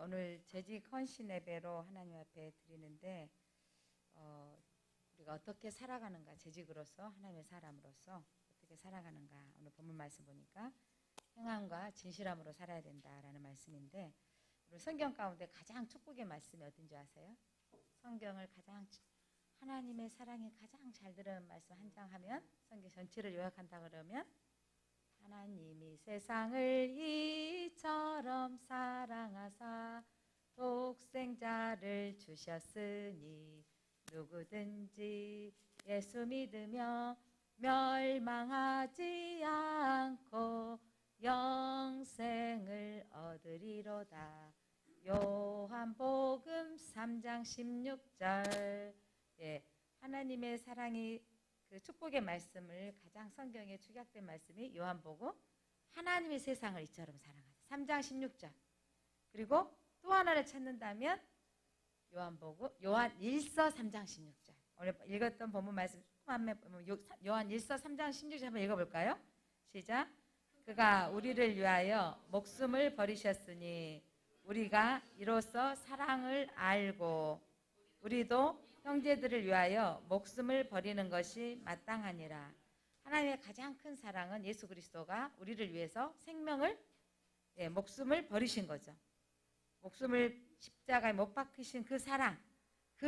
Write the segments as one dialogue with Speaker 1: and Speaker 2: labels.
Speaker 1: 오늘 재직 헌신 예배로 하나님 앞에 드리는데 우리가 어떻게 살아가는가, 재직으로서 하나님의 사람으로서 어떻게 살아가는가, 오늘 본문 말씀 보니까 행함과 진실함으로 살아야 된다라는 말씀인데, 우리 성경 가운데 가장 축복의 말씀이 어딘지 아세요? 성경을 가장 하나님의 사랑이 가장 잘 들어는 말씀 한 장 하면, 성경 전체를 요약한다 그러면, 하나님이 세상을 이처럼 사랑하사 독생자를 주셨으니 누구든지 예수 믿으며 멸망하지 않고 영생을 얻으리로다. 요한복음 3장 16절. 하나님의 사랑이, 그 축복의 말씀을 가장 성경에 축약된 말씀이 요한복음, 하나님의 세상을 이처럼 사랑하사 3장 16절. 그리고 또 하나를 찾는다면 요한복음, 요한 1서 3장 16절. 오늘 읽었던 본문 말씀 요한 1서 3장 16절 한번 읽어볼까요? 시작. 그가 우리를 위하여 목숨을 버리셨으니 우리가 이로써 사랑을 알고 우리도 형제들을 위하여 목숨을 버리는 것이 마땅하니라. 하나님의 가장 큰 사랑은 예수 그리스도가 우리를 위해서 생명을, 목숨을 버리신 거죠. 목숨을 십자가에 못 박히신 그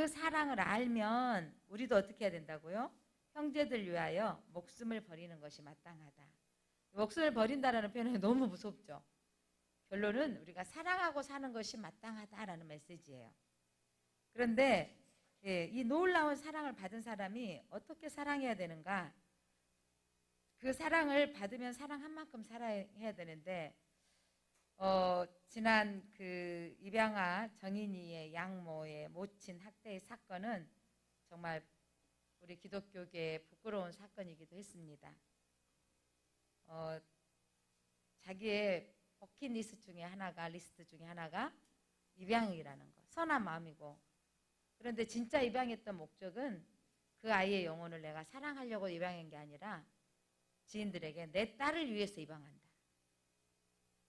Speaker 1: 사랑을 알면 우리도 어떻게 해야 된다고요? 형제들 위하여 목숨을 버리는 것이 마땅하다. 목숨을 버린다라는 표현이 너무 무섭죠. 결론은 우리가 사랑하고 사는 것이 마땅하다라는 메시지예요. 그런데 이 놀라운 사랑을 받은 사람이 어떻게 사랑해야 되는가? 그 사랑을 받으면 사랑한 만큼 사랑해야 되는데, 지난 그 입양아 정인이의 양모의 모친 학대의 사건은 정말 우리 기독교계의 부끄러운 사건이기도 했습니다. 자기의 버킷리스트 중에 하나가 입양이라는 거, 선한 마음이고, 그런데 진짜 입양했던 목적은 그 아이의 영혼을 내가 사랑하려고 입양한 게 아니라 지인들에게 내 딸을 위해서 입양한다.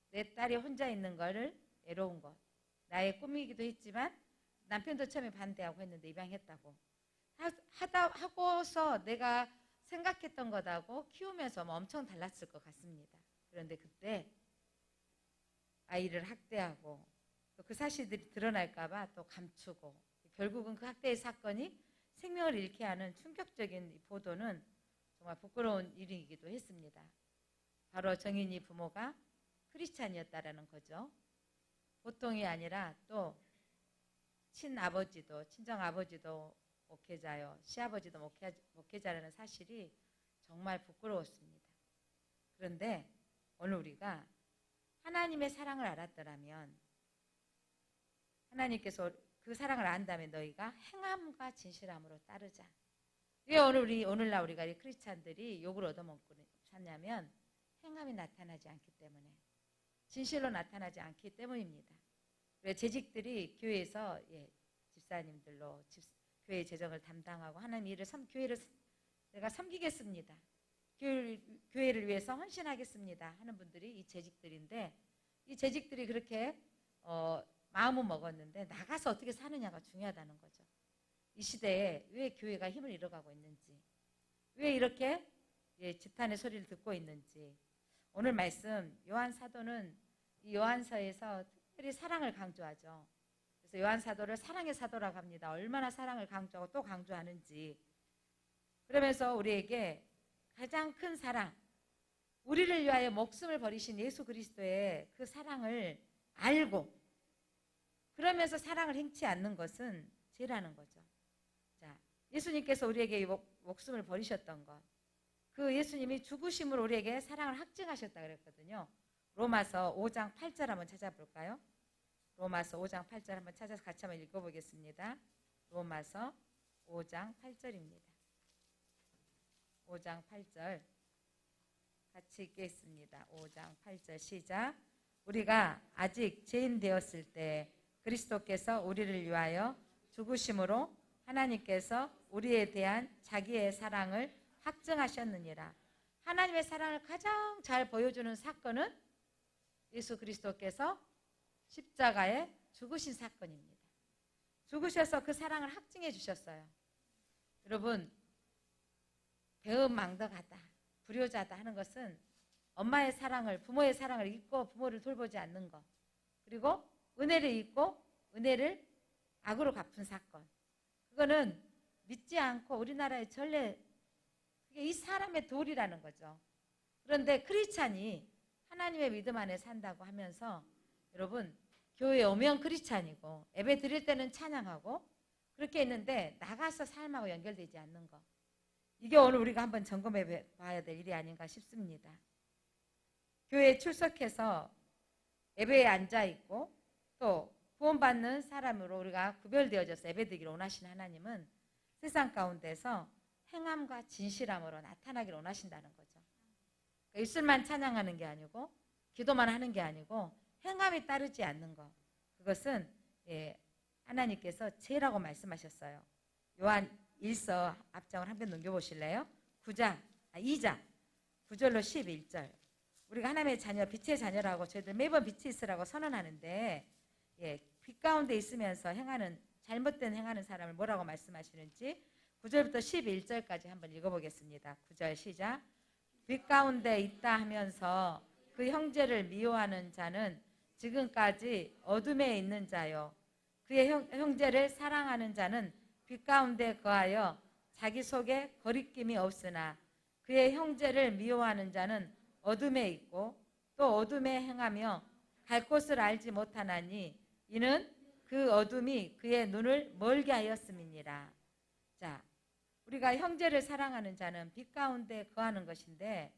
Speaker 1: 내 딸이 혼자 있는 거를 애로운 것, 나의 꿈이기도 했지만 남편도 처음에 반대하고 했는데 입양했다고 하고서 내가 생각했던 것하고 키우면서 엄청 달랐을 것 같습니다. 그런데 그때 아이를 학대하고 또 그 사실들이 드러날까 봐 또 감추고, 결국은 그 학대의 사건이 생명을 잃게 하는 충격적인 보도는 정말 부끄러운 일이기도 했습니다. 바로 정인이 부모가 크리스찬이었다라는 거죠. 보통이 아니라 또 친정아버지도 목회자요, 시아버지도 목회자라는 사실이 정말 부끄러웠습니다. 그런데 오늘 우리가 하나님의 사랑을 알았더라면, 하나님께서 그 사랑을 안다면 너희가 행함과 진실함으로 따르자. 왜 오늘날 우리가 이 크리스찬들이 욕을 얻어먹고 사냐면 행함이 나타나지 않기 때문에, 진실로 나타나지 않기 때문입니다. 왜 재직들이 교회에서 집사님들로 교회 재정을 담당하고 하나님 일을 교회를 내가 섬기겠습니다, 교회를 위해서 헌신하겠습니다 하는 분들이 이 재직들인데, 이 재직들이 그렇게 마음은 먹었는데 나가서 어떻게 사느냐가 중요하다는 거죠. 이 시대에 왜 교회가 힘을 잃어가고 있는지, 왜 이렇게 지탄의 소리를 듣고 있는지, 오늘 말씀 요한 사도는 이 요한서에서 특별히 사랑을 강조하죠. 그래서 요한 사도를 사랑의 사도라고 합니다. 얼마나 사랑을 강조하고 또 강조하는지. 그러면서 우리에게 가장 큰 사랑, 우리를 위하여 목숨을 버리신 예수 그리스도의 그 사랑을 알고 그러면서 사랑을 행치 않는 것은 죄라는 거죠. 자, 예수님께서 우리에게 목숨을 버리셨던 것, 그 예수님이 죽으심으로 우리에게 사랑을 확증하셨다 그랬거든요. 로마서 5장 8절 한번 찾아볼까요? 로마서 5장 8절 한번 찾아서 같이 한번 읽어보겠습니다. 로마서 5장 8절입니다. 5장 8절 같이 읽겠습니다. 5장 8절 시작. 우리가 아직 죄인 되었을 때 그리스도께서 우리를 위하여 죽으심으로 하나님께서 우리에 대한 자기의 사랑을 확증하셨느니라. 하나님의 사랑을 가장 잘 보여주는 사건은 예수 그리스도께서 십자가에 죽으신 사건입니다. 죽으셔서 그 사랑을 확증해 주셨어요. 여러분, 배은망덕하다, 불효자다 하는 것은 엄마의 사랑을, 부모의 사랑을 잊고 부모를 돌보지 않는 것, 그리고 은혜를 잊고 은혜를 악으로 갚은 사건, 그거는 믿지 않고 우리나라의 전례, 그게 이 사람의 도리라는 거죠. 그런데 크리스찬이 하나님의 믿음 안에 산다고 하면서 여러분, 교회에 오면 크리스찬이고 예배 드릴 때는 찬양하고 그렇게 했는데 나가서 삶하고 연결되지 않는 거, 이게 오늘 우리가 한번 점검해 봐야 될 일이 아닌가 싶습니다. 교회에 출석해서 예배에 앉아있고 또 구원받는 사람으로 우리가 구별되어져서 예배드리기를 원하시는 하나님은 세상 가운데서 행함과 진실함으로 나타나기를 원하신다는 거죠. 그러니까 입술만 찬양하는 게 아니고 기도만 하는 게 아니고 행함이 따르지 않는 것, 그것은 하나님께서 죄라고 말씀하셨어요. 요한 1서 앞장을 한 편 넘겨보실래요? 2장 9절로 11절. 우리가 하나님의 자녀, 빛의 자녀라고 저희들 매번 빛이 있으라고 선언하는데 빛 가운데 있으면서 행하는, 잘못된 행하는 사람을 뭐라고 말씀하시는지 9절부터 11절까지 한번 읽어보겠습니다. 9절 시작. 빛 가운데 있다 하면서 그 형제를 미워하는 자는 지금까지 어둠에 있는 자요, 그의 형제를 사랑하는 자는 빛 가운데 거하여 자기 속에 거리낌이 없으나 그의 형제를 미워하는 자는 어둠에 있고 또 어둠에 행하며 갈 곳을 알지 못하나니 이는 그 어둠이 그의 눈을 멀게 하였음이니라. 자, 우리가 형제를 사랑하는 자는 빛 가운데 거하는 것인데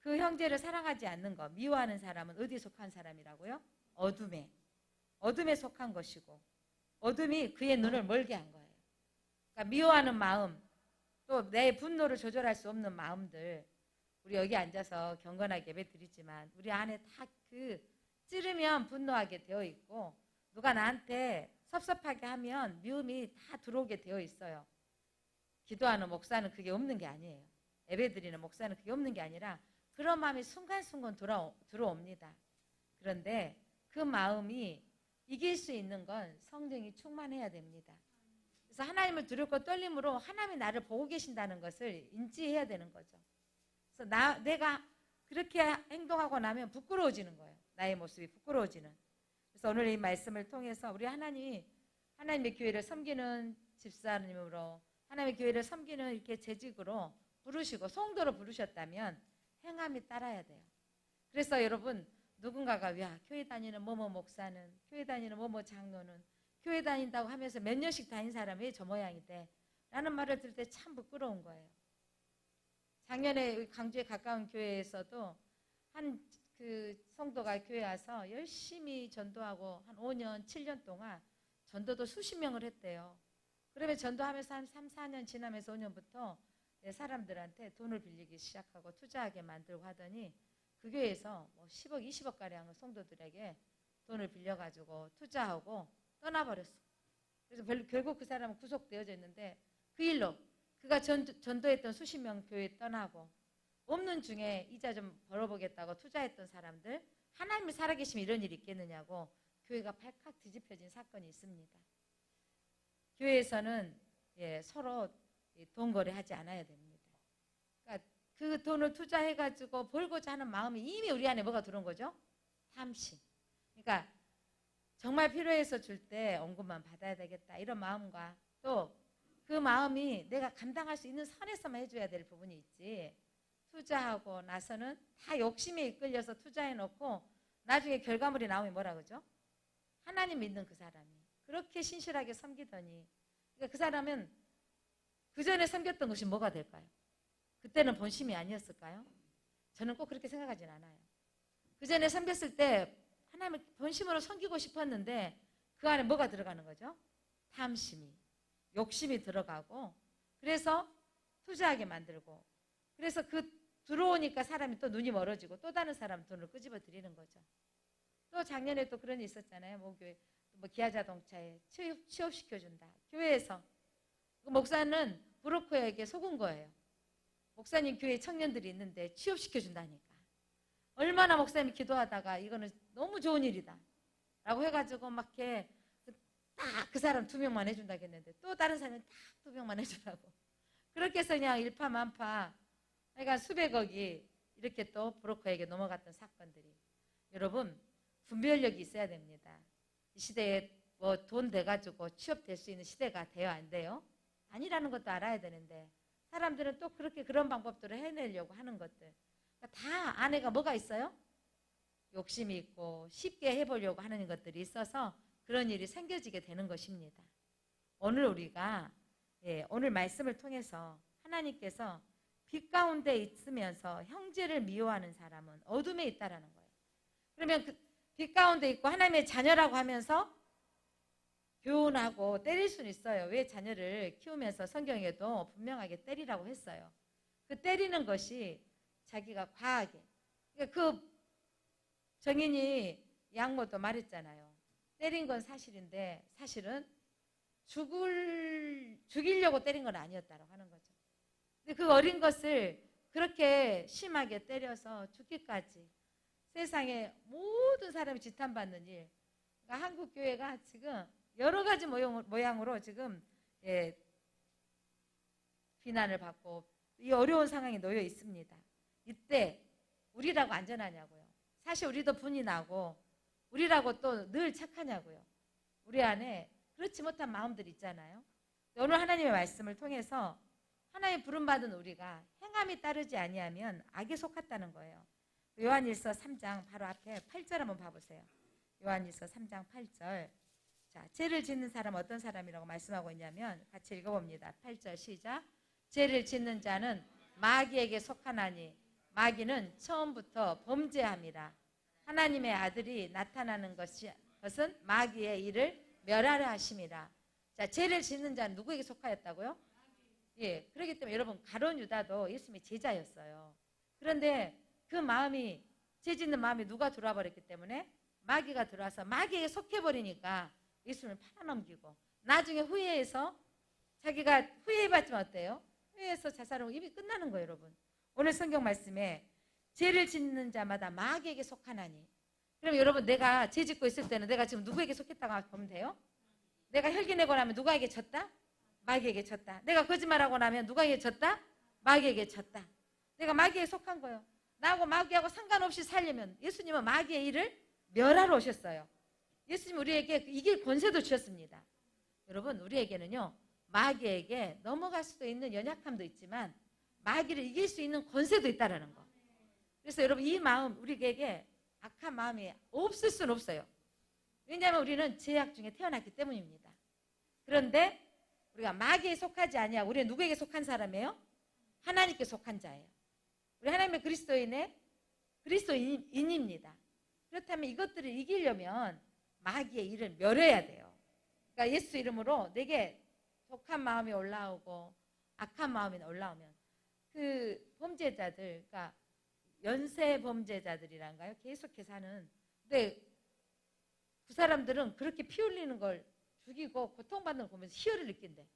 Speaker 1: 그 형제를 사랑하지 않는 것, 미워하는 사람은 어디에 속한 사람이라고요? 어둠에 속한 것이고 어둠이 그의 눈을 멀게 한 거예요. 그러니까 미워하는 마음, 또 내 분노를 조절할 수 없는 마음들, 우리 여기 앉아서 경건하게 예배 드리지만 우리 안에 다 찌르면 분노하게 되어 있고 누가 나한테 섭섭하게 하면 미움이 다 들어오게 되어 있어요. 기도하는 목사는 그게 없는 게 아니에요. 예배 드리는 목사는 그게 없는 게 아니라 그런 마음이 순간순간 들어옵니다. 그런데 그 마음이 이길 수 있는 건 성령이 충만해야 됩니다. 그래서 하나님을 두렵고 떨림으로 하나님이 나를 보고 계신다는 것을 인지해야 되는 거죠. 그래서 내가 그렇게 행동하고 나면 부끄러워지는 거예요. 나의 모습이 부끄러워지는. 그래서 오늘 이 말씀을 통해서 우리 하나님의 교회를 섬기는 집사님으로, 하나님의 교회를 섬기는 이렇게 재직으로 부르시고 성도로 부르셨다면 행함이 따라야 돼요. 그래서 여러분, 누군가가 야, 교회 다니는 뭐뭐 목사는, 교회 다니는 뭐뭐 장로는 교회 다닌다고 하면서 몇 년씩 다닌 사람이 저 모양이 돼 라는 말을 들을 때 참 부끄러운 거예요. 작년에 강주에 가까운 교회에서도 한 성도가 교회 와서 열심히 전도하고 한 5년, 7년 동안 전도도 수십 명을 했대요. 그러면 전도하면서 한 3, 4년 지나면서 5년부터 사람들한테 돈을 빌리기 시작하고 투자하게 만들고 하더니 그 교회에서 뭐 10억, 20억 가량을 성도들에게 돈을 빌려가지고 투자하고 떠나버렸어. 그래서 결국 그 사람은 구속되어져 있는데 그 일로 그가 전도했던 수십 명 교회 떠나고 없는 중에 이자 좀 벌어보겠다고 투자했던 사람들, 하나님이 살아계시면 이런 일이 있겠느냐고 교회가 발칵 뒤집혀진 사건이 있습니다. 교회에서는 서로 돈 거래하지 않아야 됩니다. 그러니까 그 돈을 투자해가지고 벌고자 하는 마음이 이미 우리 안에 뭐가 들어온 거죠? 탐심. 그러니까 정말 필요해서 줄 때 언급만 받아야 되겠다 이런 마음과 또 그 마음이 내가 감당할 수 있는 선에서만 해줘야 될 부분이 있지, 투자하고 나서는 다 욕심에 이끌려서 투자해놓고 나중에 결과물이 나오면 뭐라 그러죠? 하나님 믿는 그 사람이 그렇게 신실하게 섬기더니, 그러니까 그 사람은 그 전에 섬겼던 것이 뭐가 될까요? 그때는 본심이 아니었을까요? 저는 꼭 그렇게 생각하진 않아요. 그 전에 섬겼을 때 하나님을 본심으로 섬기고 싶었는데 그 안에 뭐가 들어가는 거죠? 탐심이, 욕심이 들어가고, 그래서 투자하게 만들고, 그래서 들어오니까 사람이 또 눈이 멀어지고 또 다른 사람 돈을 끄집어 드리는 거죠. 또 작년에 또 그런 일이 있었잖아요. 모교회, 기아자동차에 취업시켜준다. 교회에서. 그 목사는 브로커에게 속은 거예요. 목사님 교회 청년들이 있는데 취업시켜준다니까. 얼마나 목사님이 기도하다가 이거는 너무 좋은 일이다. 라고 해가지고 막 이렇게 딱 그 사람 2명만 해준다고 했는데 또 다른 사람은 딱 2명만 해주라고. 그렇게 해서 그냥 일파만파 그러니까 수백억이 이렇게 또 브로커에게 넘어갔던 사건들이. 여러분, 분별력이 있어야 됩니다. 이 시대에 뭐 돈 돼가지고 취업될 수 있는 시대가 돼요, 안 돼요? 아니라는 것도 알아야 되는데 사람들은 또 그렇게 그런 방법들을 해내려고 하는 것들. 그러니까 다 안에가 뭐가 있어요? 욕심이 있고 쉽게 해보려고 하는 것들이 있어서 그런 일이 생겨지게 되는 것입니다. 오늘 우리가 오늘 말씀을 통해서 하나님께서 빛 가운데 있으면서 형제를 미워하는 사람은 어둠에 있다라는 거예요. 그러면 그 빛 가운데 있고 하나님의 자녀라고 하면서 교훈하고 때릴 수는 있어요. 왜 자녀를 키우면서 성경에도 분명하게 때리라고 했어요. 그 때리는 것이 자기가 과하게. 그러니까 그 정인이 양모도 말했잖아요. 때린 건 사실인데 사실은 죽이려고 때린 건 아니었다고 하는 거죠. 근데 그 어린 것을 그렇게 심하게 때려서 죽기까지 세상에 모든 사람이 지탄받는 일. 그러니까 한국 교회가 지금 여러 가지 모양으로 지금 비난을 받고 이 어려운 상황에 놓여 있습니다. 이때 우리라고 안전하냐고요. 사실 우리도 분이 나고 우리라고 또 늘 착하냐고요. 우리 안에 그렇지 못한 마음들이 있잖아요. 오늘 하나님의 말씀을 통해서 하나님 부름받은 우리가 행함이 따르지 아니하면 악에 속았다는 거예요. 요한일서 3장 바로 앞에 8절 한번 봐보세요. 요한일서 3장 8절. 자, 죄를 짓는 사람 어떤 사람이라고 말씀하고 있냐면 같이 읽어봅니다. 8절 시작. 죄를 짓는 자는 마귀에게 속하나니 마귀는 처음부터 범죄함이라. 하나님의 아들이 나타나는 것은 마귀의 일을 멸하려 하심이라. 자, 죄를 짓는 자는 누구에게 속하였다고요? 예, 그렇기 때문에 여러분 가룟 유다도 예수님의 제자였어요. 그런데 그 마음이 죄 짓는 마음이 누가 들어와 버렸기 때문에 마귀가 들어와서 마귀에게 속해버리니까 예수님을 팔아넘기고 나중에 후회해서 자기가 후회해봤지만 어때요? 후회해서 자살하고 이미 끝나는 거예요, 여러분. 오늘 성경 말씀에 죄를 짓는 자마다 마귀에게 속하나니. 그럼 여러분 내가 죄 짓고 있을 때는 내가 지금 누구에게 속했다고 보면 돼요? 내가 혈기내고 나면 누구에게 졌다? 마귀에게 졌다. 내가 거짓말하고 나면 누구에게 졌다? 마귀에게 졌다. 내가 마귀에게 속한 거예요. 나하고 마귀하고 상관없이 살려면 예수님은 마귀의 일을 멸하러 오셨어요. 예수님 우리에게 이길 권세도 주셨습니다. 여러분 우리에게는요 마귀에게 넘어갈 수도 있는 연약함도 있지만 마귀를 이길 수 있는 권세도 있다는 거. 그래서 여러분 이 마음 우리에게 악한 마음이 없을 수는 없어요. 왜냐하면 우리는 죄악 중에 태어났기 때문입니다. 그런데 우리가 마귀에 속하지 아니하고 우리는 누구에게 속한 사람이에요? 하나님께 속한 자예요. 우리 하나님의 그리스도인입니다. 그렇다면 이것들을 이기려면 마귀의 일을 멸해야 돼요. 그러니까 예수 이름으로 내게 독한 마음이 올라오고 악한 마음이 올라오면 그 범죄자들, 그러니까 연쇄 범죄자들이란가요? 계속해서 하는. 근데 그 사람들은 그렇게 피 흘리는 걸 죽이고 고통받는 걸 보면서 희열을 느낀대.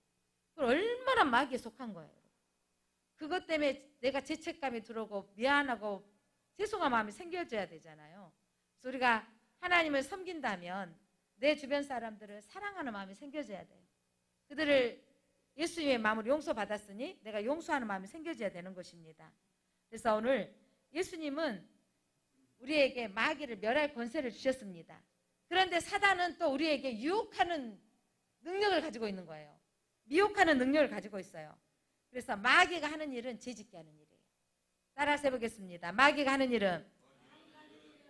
Speaker 1: 그걸 얼마나 마귀에 속한 거예요. 그것 때문에 내가 죄책감이 들어오고 미안하고 죄송한 마음이 생겨져야 되잖아요. 그래서 우리가 하나님을 섬긴다면 내 주변 사람들을 사랑하는 마음이 생겨져야 돼요. 그들을 예수님의 마음으로 용서받았으니 내가 용서하는 마음이 생겨져야 되는 것입니다. 그래서 오늘 예수님은 우리에게 마귀를 멸할 권세를 주셨습니다. 그런데 사단은 또 우리에게 유혹하는 능력을 가지고 있는 거예요. 미혹하는 능력을 가지고 있어요. 그래서 마귀가 하는 일은 죄짓게 하는 일이에요. 따라서 해보겠습니다. 마귀가 하는 일은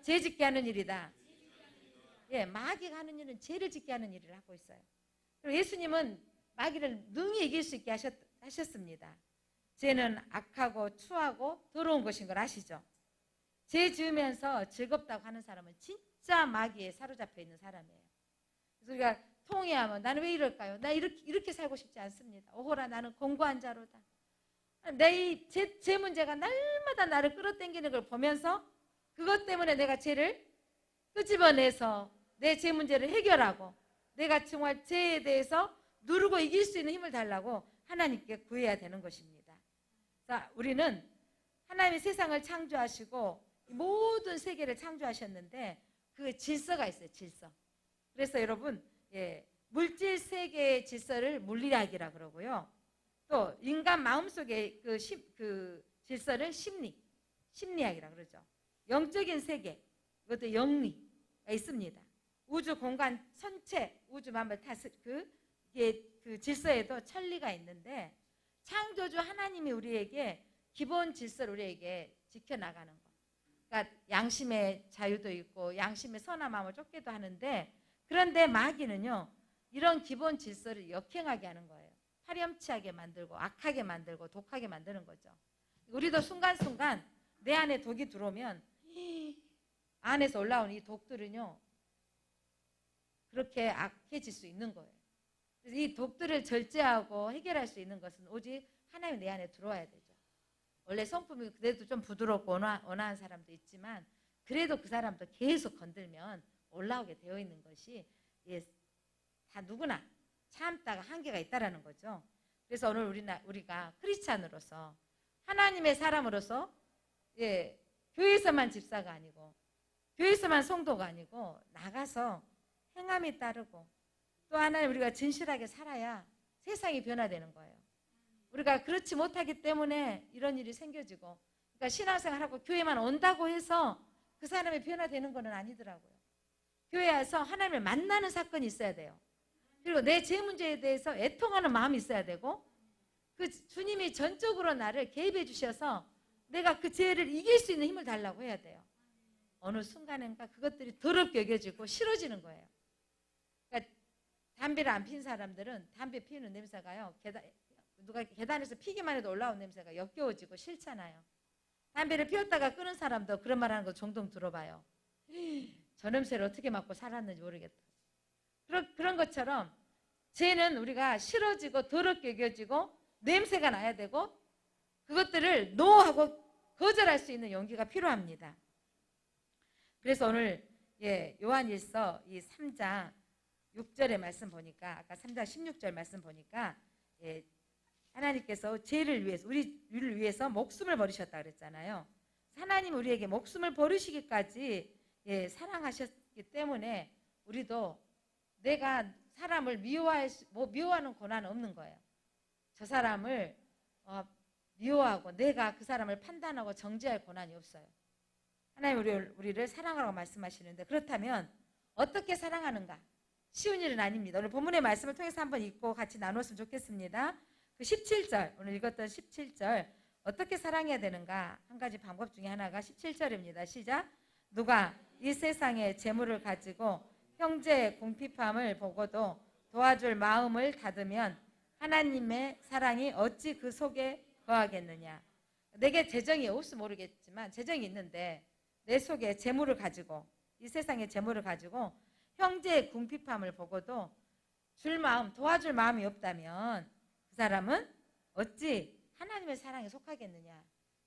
Speaker 1: 죄짓게 하는 일이다. 예, 마귀가 하는 일은 죄를 짓게 하는 일을 하고 있어요. 그리고 예수님은 마귀를 능히 이길 수 있게 하셨습니다. 죄는 악하고 추하고 더러운 것인 걸 아시죠? 죄 지으면서 즐겁다고 하는 사람은 진짜 마귀에 사로잡혀 있는 사람이에요. 그래서 우리가 통회하면 나는 왜 이럴까요? 나 이렇게 살고 싶지 않습니다. 오호라 나는 공고한 자로다. 제 문제가 날마다 나를 끌어당기는 걸 보면서 그것 때문에 내가 죄를 끄집어내서 내 죄 문제를 해결하고 내가 정말 죄에 대해서 누르고 이길 수 있는 힘을 달라고 하나님께 구해야 되는 것입니다. 자, 우리는 하나님이 세상을 창조하시고 모든 세계를 창조하셨는데 그 질서가 있어요. 질서. 그래서 여러분, 물질 세계의 질서를 물리학이라 그러고요. 또 인간 마음속의 그 질서를 심리학이라 그러죠. 영적인 세계, 이것도 영리가 있습니다. 우주 공간 전체, 우주 만물 그 질서에도 천리가 있는데, 창조주 하나님이 우리에게 기본 질서를 우리에게 지켜나가는 것. 그러니까 양심의 자유도 있고 양심의 선한 마음을 쫓기도 하는데, 그런데 마귀는요, 이런 기본 질서를 역행하게 하는 거예요. 파렴치하게 만들고 악하게 만들고 독하게 만드는 거죠. 우리도 순간순간 내 안에 독이 들어오면 안에서 올라오는 이 독들은요, 그렇게 악해질 수 있는 거예요. 그래서 이 독들을 절제하고 해결할 수 있는 것은 오직 하나님이 내 안에 들어와야 되죠. 원래 성품이 그래도 좀 부드럽고 온화한 사람도 있지만, 그래도 그 사람도 계속 건들면 올라오게 되어 있는 것이 다 누구나 참다가 한계가 있다라는 거죠. 그래서 오늘 우리가 크리스찬으로서, 하나님의 사람으로서, 교회에서만 집사가 아니고 교회에서만 성도가 아니고 나가서 행함이 따르고, 또 하나는 우리가 진실하게 살아야 세상이 변화되는 거예요. 우리가 그렇지 못하기 때문에 이런 일이 생겨지고, 그러니까 신앙생활하고 교회만 온다고 해서 그 사람이 변화되는 건 아니더라고요. 교회에 와서 하나님을 만나는 사건이 있어야 돼요. 그리고 내 죄 문제에 대해서 애통하는 마음이 있어야 되고, 그 주님이 전적으로 나를 개입해 주셔서 내가 그 죄를 이길 수 있는 힘을 달라고 해야 돼요. 어느 순간인가 그것들이 더럽게 여겨지고 싫어지는 거예요. 그러니까 담배를 안 핀 사람들은 담배 피우는 냄새가요, 누가 계단에서 피기만 해도 올라온 냄새가 역겨워지고 싫잖아요. 담배를 피웠다가 끊은 사람도 그런 말 하는 거 종종 들어봐요. 저 냄새를 어떻게 맡고 살았는지 모르겠다. 그런 것처럼 죄는 우리가 싫어지고 더럽게 여겨지고 냄새가 나야 되고, 그것들을 노하고 거절할 수 있는 용기가 필요합니다. 그래서 오늘 요한일서 이 3장 6절의 말씀 보니까, 아까 3장 16절 말씀 보니까, 하나님께서 죄를 위해서, 우리를 위해서 목숨을 버리셨다 그랬잖아요. 하나님 우리에게 목숨을 버리시기까지 사랑하셨기 때문에 우리도 내가 사람을 미워하는 권한은 없는 거예요. 저 사람을 미워하고 내가 그 사람을 판단하고 정죄할 권한이 없어요. 하나님 우리를 사랑하라고 말씀하시는데, 그렇다면 어떻게 사랑하는가? 쉬운 일은 아닙니다. 오늘 본문의 말씀을 통해서 한번 읽고 같이 나눴으면 좋겠습니다. 그 17절, 오늘 읽었던 17절, 어떻게 사랑해야 되는가? 한 가지 방법 중에 하나가 17절입니다. 시작. 누가 이 세상의 재물을 가지고 형제의 궁핍함을 보고도 도와줄 마음을 닫으면 하나님의 사랑이 어찌 그 속에 거하겠느냐. 내게 재정이 없을지 모르겠지만 재정이 있는데 내 속에 재물을 가지고, 이 세상의 재물을 가지고 형제의 궁핍함을 보고도 도와줄 마음이 없다면 그 사람은 어찌 하나님의 사랑에 속하겠느냐.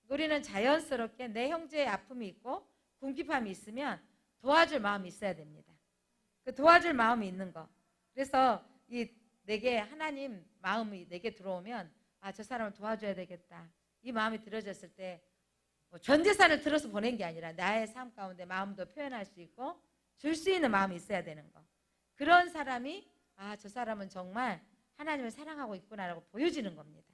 Speaker 1: 우리는 자연스럽게 내 형제의 아픔이 있고 궁핍함이 있으면 도와줄 마음이 있어야 됩니다. 그 도와줄 마음이 있는 거. 그래서 내게 하나님 마음이 내게 들어오면, 저 사람을 도와줘야 되겠다, 이 마음이 들어졌을 때 전 재산을 들어서 보낸 게 아니라 나의 삶 가운데 마음도 표현할 수 있고 줄 수 있는 마음이 있어야 되는 거. 그런 사람이 저 사람은 정말 하나님을 사랑하고 있구나라고 보여지는 겁니다.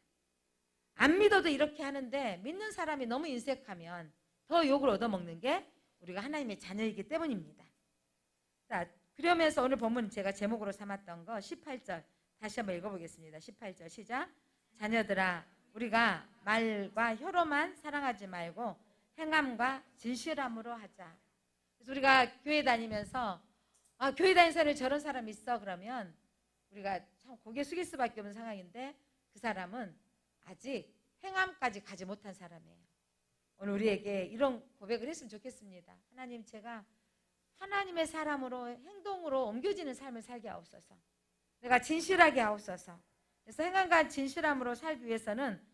Speaker 1: 안 믿어도 이렇게 하는데 믿는 사람이 너무 인색하면 더 욕을 얻어먹는 게 우리가 하나님의 자녀이기 때문입니다. 자, 그러면서 오늘 본문 제가 제목으로 삼았던 거 18절 다시 한번 읽어보겠습니다. 18절 시작. 자녀들아, 우리가 말과 혀로만 사랑하지 말고 행함과 진실함으로 하자. 그래서 우리가 교회 다니면서 교회 다니는 사람이 저런 사람이 있어 그러면 우리가 참 고개 숙일 수밖에 없는 상황인데, 그 사람은 아직 행함까지 가지 못한 사람이에요. 오늘 우리에게 이런 고백을 했으면 좋겠습니다. 하나님, 제가 하나님의 사람으로 행동으로 옮겨지는 삶을 살게 하옵소서. 내가 진실하게 하옵소서. 그래서 행함과 진실함으로 살기 위해서는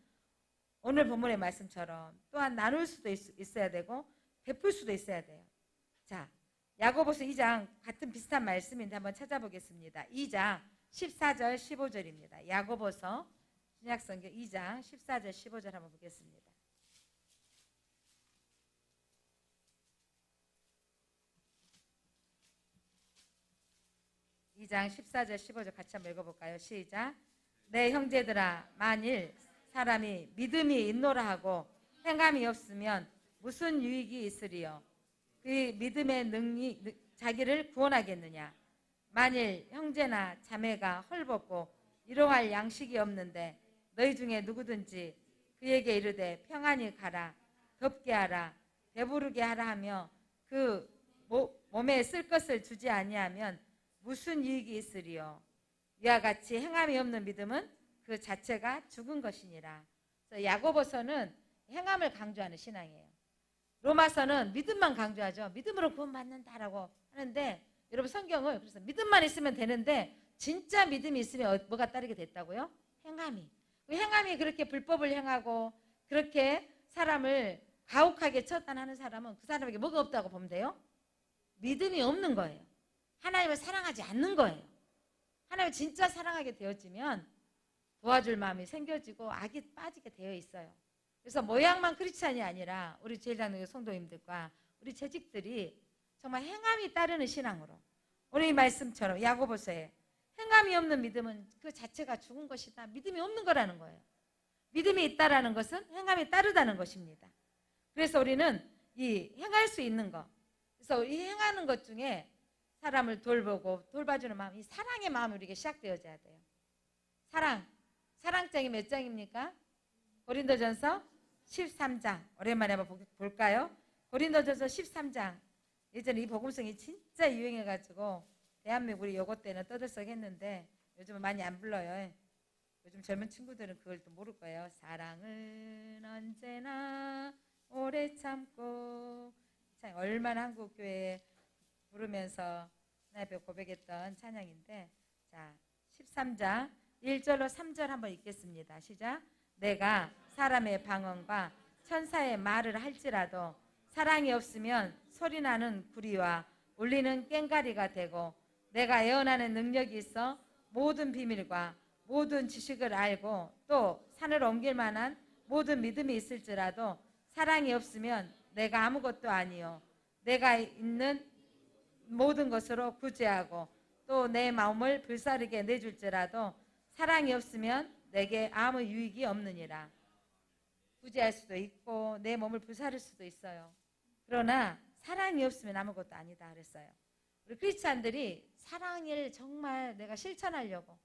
Speaker 1: 오늘 본문의 말씀처럼 또한 나눌 수도 있어야 되고 베풀 수도 있어야 돼요. 자, 야고보서 2장 같은 비슷한 말씀인데 한번 찾아보겠습니다. 2장 14절 15절입니다. 야고보서 신약성경 2장 14절 15절 한번 보겠습니다. 2장 14절 15절 같이 한번 읽어볼까요? 시작. 내 형제들아 만일 사람이 믿음이 있노라 하고 행함이 없으면 무슨 유익이 있으리요? 그 믿음의 능이 자기를 구원하겠느냐? 만일 형제나 자매가 헐벗고 이로할 양식이 없는데 너희 중에 누구든지 그에게 이르되 평안히 가라, 덥게 하라, 배부르게 하라 하며 그 몸에 쓸 것을 주지 아니하면 무슨 유익이 있으리요? 이와 같이 행함이 없는 믿음은 그 자체가 죽은 것이니라. 그래서 야고보서는 행함을 강조하는 신앙이에요. 로마서는 믿음만 강조하죠. 믿음으로 구원받는다라고 하는데 여러분 성경을 그래서 믿음만 있으면 되는데 진짜 믿음이 있으면 뭐가 따르게 됐다고요? 행함이. 행함이 그렇게 불법을 행하고 그렇게 사람을 가혹하게 처단하는 사람은 그 사람에게 뭐가 없다고 보면 돼요? 믿음이 없는 거예요. 하나님을 사랑하지 않는 거예요. 하나님을 진짜 사랑하게 되어지면 도와줄 마음이 생겨지고 악이 빠지게 되어 있어요. 그래서 모양만 크리스찬이 아니라 우리 제일장로교 성도님들과 우리 재직들이 정말 행함이 따르는 신앙으로 오늘 이 말씀처럼 야고보서에 행함이 없는 믿음은 그 자체가 죽은 것이다. 믿음이 없는 거라는 거예요. 믿음이 있다라는 것은 행함이 따르다는 것입니다. 그래서 우리는 이 행할 수 있는 것, 그래서 이 행하는 것 중에 사람을 돌보고 돌봐주는 마음, 이 사랑의 마음이 우리에게 시작되어져야 돼요. 사랑장이 몇 장입니까? 고린도전서 13장. 오랜만에 한번 볼까요? 고린도전서 13장. 예전에 이 복음성이 진짜 유행해가지고 대한민국이 요거 때는 떠들썩했는데 요즘은 많이 안 불러요. 요즘 젊은 친구들은 그걸 또 모를 거예요. 사랑은 언제나 오래 참고. 참 얼마나 한국 교회에 부르면서 하나님 앞에 고백했던 찬양인데, 자 13장 1절로 3절 한번 읽겠습니다. 시작. 내가 사람의 방언과 천사의 말을 할지라도 사랑이 없으면 소리나는 구리와 울리는 꽹과리가 되고, 내가 예언하는 능력이 있어 모든 비밀과 모든 지식을 알고 또 산을 옮길 만한 모든 믿음이 있을지라도 사랑이 없으면 내가 아무것도 아니요 내가 있는 모든 것으로 구제하고 또 내 마음을 불사르게 내줄지라도 사랑이 없으면 내게 아무 유익이 없느니라. 구제할 수도 있고 내 몸을 불사를 수도 있어요. 그러나 사랑이 없으면 아무것도 아니다 그랬어요. 우리 크리스찬들이 사랑을 정말 내가 실천하려고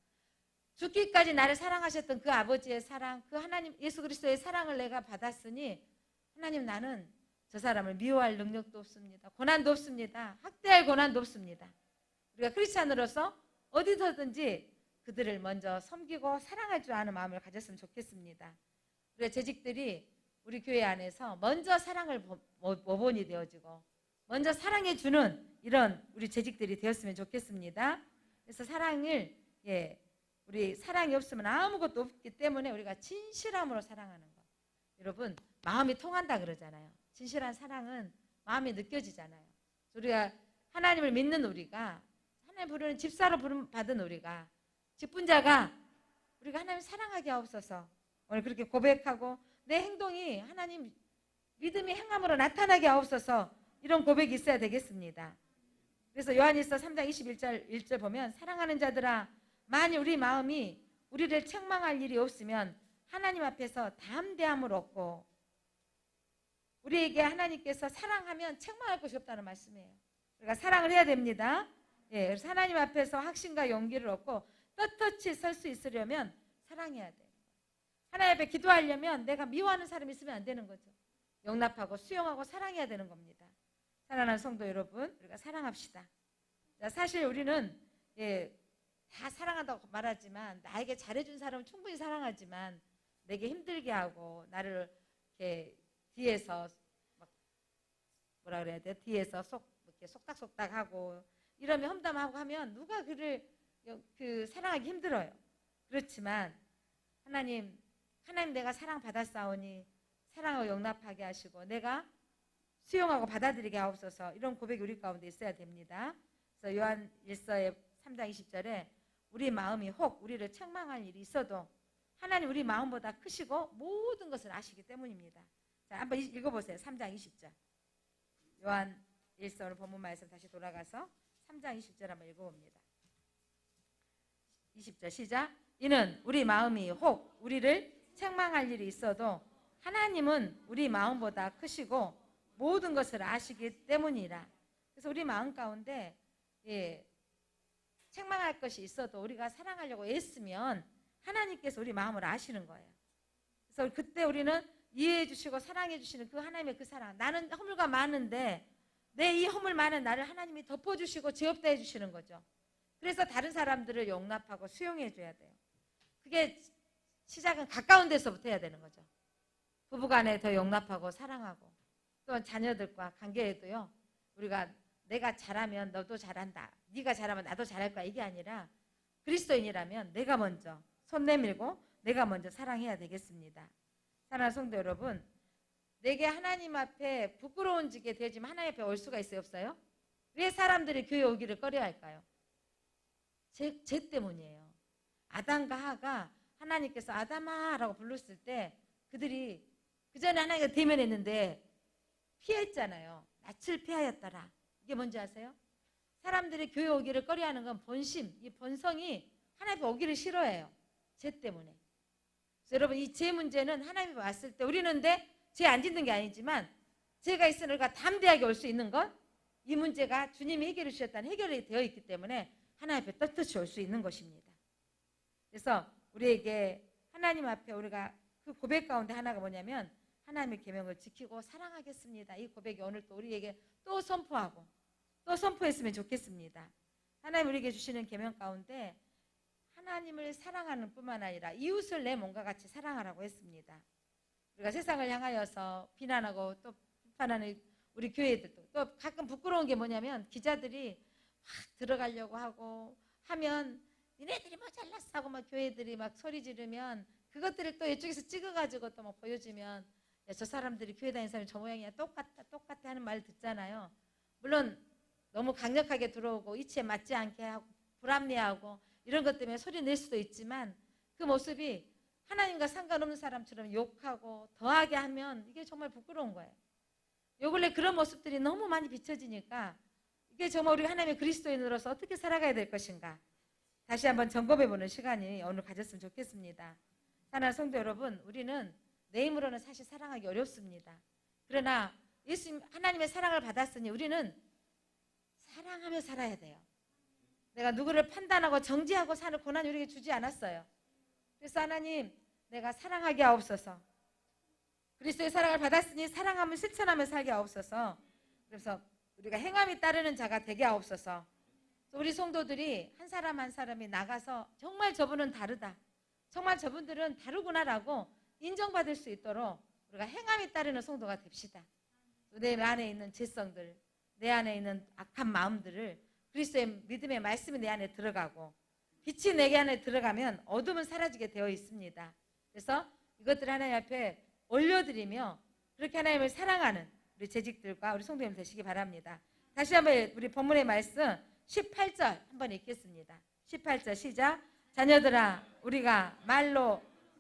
Speaker 1: 죽기까지 나를 사랑하셨던 그 아버지의 사랑, 그 하나님 예수 그리스도의 사랑을 내가 받았으니 하나님 나는 저 사람을 미워할 능력도 없습니다. 고난도 없습니다. 학대할 고난도 없습니다. 우리가 크리스찬으로서 어디서든지 그들을 먼저 섬기고 사랑할 줄 아는 마음을 가졌으면 좋겠습니다. 우리 재직들이 우리 교회 안에서 먼저 사랑을 모본이 되어지고 먼저 사랑해주는 이런 우리 재직들이 되었으면 좋겠습니다. 그래서 사랑을 우리 사랑이 없으면 아무것도 없기 때문에 우리가 진실함으로 사랑하는 것. 여러분 마음이 통한다 그러잖아요. 진실한 사랑은 마음이 느껴지잖아요. 우리가 하나님을 믿는 우리가 하나님 부르는 집사로 받은 우리가 직분자가 우리가 하나님 사랑하게 하옵소서 오늘 그렇게 고백하고 내 행동이 하나님 믿음이 행함으로 나타나게 하옵소서 이런 고백이 있어야 되겠습니다. 그래서 요한일서 3장 1절 보면 사랑하는 자들아 만일 우리 마음이 우리를 책망할 일이 없으면 하나님 앞에서 담대함을 얻고 우리에게 하나님께서 사랑하면 책망할 것이 없다는 말씀이에요. 우리가 사랑을 해야 됩니다. 그래서 하나님 앞에서 확신과 용기를 얻고 떳떳이 설 수 있으려면 사랑해야 돼요. 하나님 앞에 기도하려면 내가 미워하는 사람이 있으면 안 되는 거죠. 용납하고 수용하고 사랑해야 되는 겁니다. 사랑하는 성도 여러분, 우리가 사랑합시다. 사실 우리는 다 사랑한다고 말하지만 나에게 잘해준 사람은 충분히 사랑하지만 내게 힘들게 하고 나를 이렇게 뒤에서 막 뭐라 그래야 돼? 뒤에서 이렇게 속닥속닥하고 이러면 험담하고 하면 누가 그를 사랑하기 힘들어요. 그렇지만 하나님 내가 사랑 받았사오니 사랑하고 용납하게 하시고 내가 수용하고 받아들이게 하옵소서 이런 고백이 우리 가운데 있어야 됩니다. 그래서 요한 1서의 3장 20절에 우리 마음이 혹 우리를 책망할 일이 있어도 하나님 우리 마음보다 크시고 모든 것을 아시기 때문입니다. 자, 한번 읽어보세요. 3장 20절. 요한 1서 오늘 본문 말씀 다시 돌아가서 3장 20절 한번 읽어봅니다. 20절 시작. 이는 우리 마음이 혹 우리를 책망할 일이 있어도 하나님은 우리 마음보다 크시고 모든 것을 아시기 때문이라. 그래서 우리 마음 가운데 책망할 것이 있어도 우리가 사랑하려고 애쓰면 하나님께서 우리 마음을 아시는 거예요. 그래서 그때 우리는 이해해 주시고 사랑해 주시는 그 하나님의 그 사랑. 나는 허물가 많은데 내 이 허물 많은 나를 하나님이 덮어주시고 죄 없다 해주시는 거죠. 그래서 다른 사람들을 용납하고 수용해 줘야 돼요. 그게 시작은 가까운 데서부터 해야 되는 거죠. 부부간에 더 용납하고 사랑하고 또 자녀들과 관계에도요. 우리가 내가 잘하면 너도 잘한다. 네가 잘하면 나도 잘할 거야. 이게 아니라 그리스도인이라면 내가 먼저 손 내밀고 내가 먼저 사랑해야 되겠습니다. 사랑하는 성도 여러분, 내게 하나님 앞에 부끄러운 지게 되지만 하나님 앞에 올 수가 있어요? 없어요? 왜 사람들이 교회 오기를 꺼려할까요? 죄 때문이에요. 아담과 하가 하나님께서 아담아 라고 불렀을 때 그들이 그 전에 하나님과 대면했는데 피했잖아요. 낯을 피하였더라. 이게 뭔지 아세요? 사람들이 교회 오기를 꺼려하는 건 본심, 이 본성이 하나님 앞에 오기를 싫어해요. 죄 때문에. 그래서 여러분, 이 죄 문제는 하나님이 왔을 때 우리는 죄 안 짓는 게 아니지만 죄가 있으니 우리가 담대하게 올 수 있는 건 이 문제가 주님이 해결해 주셨다는 해결이 되어 있기 때문에 하나님 앞에 떳떳이 올 수 있는 것입니다. 그래서 우리에게 하나님 앞에 우리가 그 고백 가운데 하나가 뭐냐면 하나님의 계명을 지키고 사랑하겠습니다. 이 고백이 오늘 또 우리에게 또 선포하고 또 선포했으면 좋겠습니다. 하나님 우리에게 주시는 계명 가운데 하나님을 사랑하는 뿐만 아니라 이웃을 내 몸과 같이 사랑하라고 했습니다. 우리가 세상을 향하여서 비난하고 또 비판하는 우리 교회들도 또 가끔 부끄러운 게 뭐냐면 기자들이 막 들어가려고 하고 하면 니네들이 뭐 잘났어 하고 막 교회들이 막 소리 지르면 그것들을 또 이쪽에서 찍어가지고 또 막 보여주면 야, 저 사람들이 교회 다니는 사람이 저 모양이야 똑같다 하는 말 듣잖아요. 물론 너무 강력하게 들어오고 이치에 맞지 않게 하고 불합리하고 이런 것 때문에 소리 낼 수도 있지만 그 모습이 하나님과 상관없는 사람처럼 욕하고 더하게 하면 이게 정말 부끄러운 거예요. 요 근래 그런 모습들이 너무 많이 비춰지니까 이게 정말 우리 하나님의 그리스도인으로서 어떻게 살아가야 될 것인가 다시 한번 점검해보는 시간이 오늘 가졌으면 좋겠습니다. 사랑하는 성도 여러분, 우리는 내 힘으로는 사실 사랑하기 어렵습니다. 그러나 예수님 하나님의 사랑을 받았으니 우리는 사랑하며 살아야 돼요. 내가 누구를 판단하고 정죄하고 사는 고난이 우리에게 주지 않았어요. 그래서 하나님, 내가 사랑하게 하옵소서. 그리스도의 사랑을 받았으니 사랑하며 실천하며 살게 하옵소서. 그래서 우리가 행함이 따르는 자가 되게 하옵소서. 우리 성도들이 한 사람 한 사람이 나가서 정말 저분은 다르다. 정말 저분들은 다르구나라고 인정받을 수 있도록 우리가 행함이 따르는 성도가 됩시다. 내 안에 있는 죄성들, 내 안에 있는 악한 마음들을 그리스도의 믿음의 말씀이 내 안에 들어가고 빛이 내 안에 들어가면 어둠은 사라지게 되어 있습니다. 그래서 이것들 하나님 앞에 올려드리며 그렇게 하나님을 사랑하는 우리 재직들과 우리 성도님 되시기 바랍니다. 다시 한번 우리 본문의 말씀 18절 한번 읽겠습니다. 18절 시작. 자녀들아, 우리가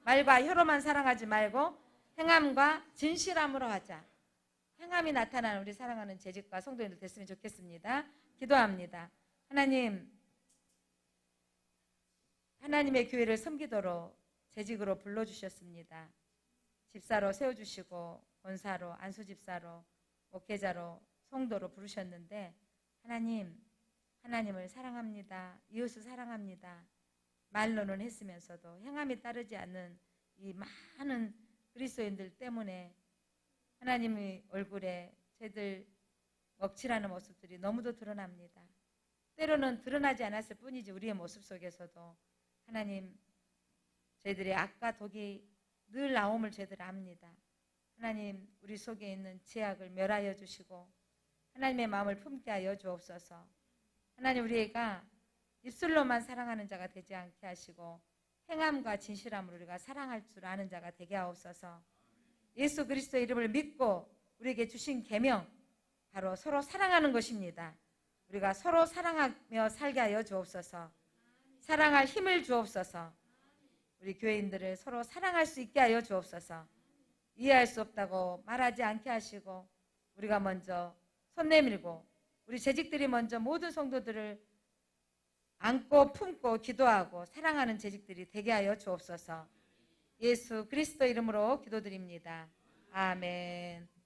Speaker 1: 말과 혀로만 사랑하지 말고 행함과 진실함으로 하자. 행함이 나타나는 우리 사랑하는 재직과 성도님들 됐으면 좋겠습니다. 기도합니다. 하나님의 교회를 섬기도록 재직으로 불러주셨습니다. 집사로 세워주시고 권사로, 안수집사로, 목회자로, 성도로 부르셨는데 하나님을 사랑합니다. 이웃을 사랑합니다. 말로는 했으면서도 행함이 따르지 않는 이 많은 그리스도인들 때문에 하나님의 얼굴에 저희들 먹칠하는 모습들이 너무도 드러납니다. 때로는 드러나지 않았을 뿐이지 우리의 모습 속에서도 하나님, 저희들의 악과 독이 늘 나옴을 저희들 압니다. 하나님, 우리 속에 있는 죄악을 멸하여 주시고 하나님의 마음을 품게 하여 주옵소서. 하나님, 우리가 입술로만 사랑하는 자가 되지 않게 하시고 행함과 진실함으로 우리가 사랑할 줄 아는 자가 되게 하옵소서. 예수 그리스도의 이름을 믿고 우리에게 주신 계명, 바로 서로 사랑하는 것입니다. 우리가 서로 사랑하며 살게 하여 주옵소서. 사랑할 힘을 주옵소서. 우리 교회인들을 서로 사랑할 수 있게 하여 주옵소서. 이해할 수 없다고 말하지 않게 하시고 우리가 먼저 손 내밀고 우리 재직들이 먼저 모든 성도들을 안고 품고 기도하고 사랑하는 재직들이 되게 하여 주옵소서. 예수 그리스도 이름으로 기도드립니다. 아멘.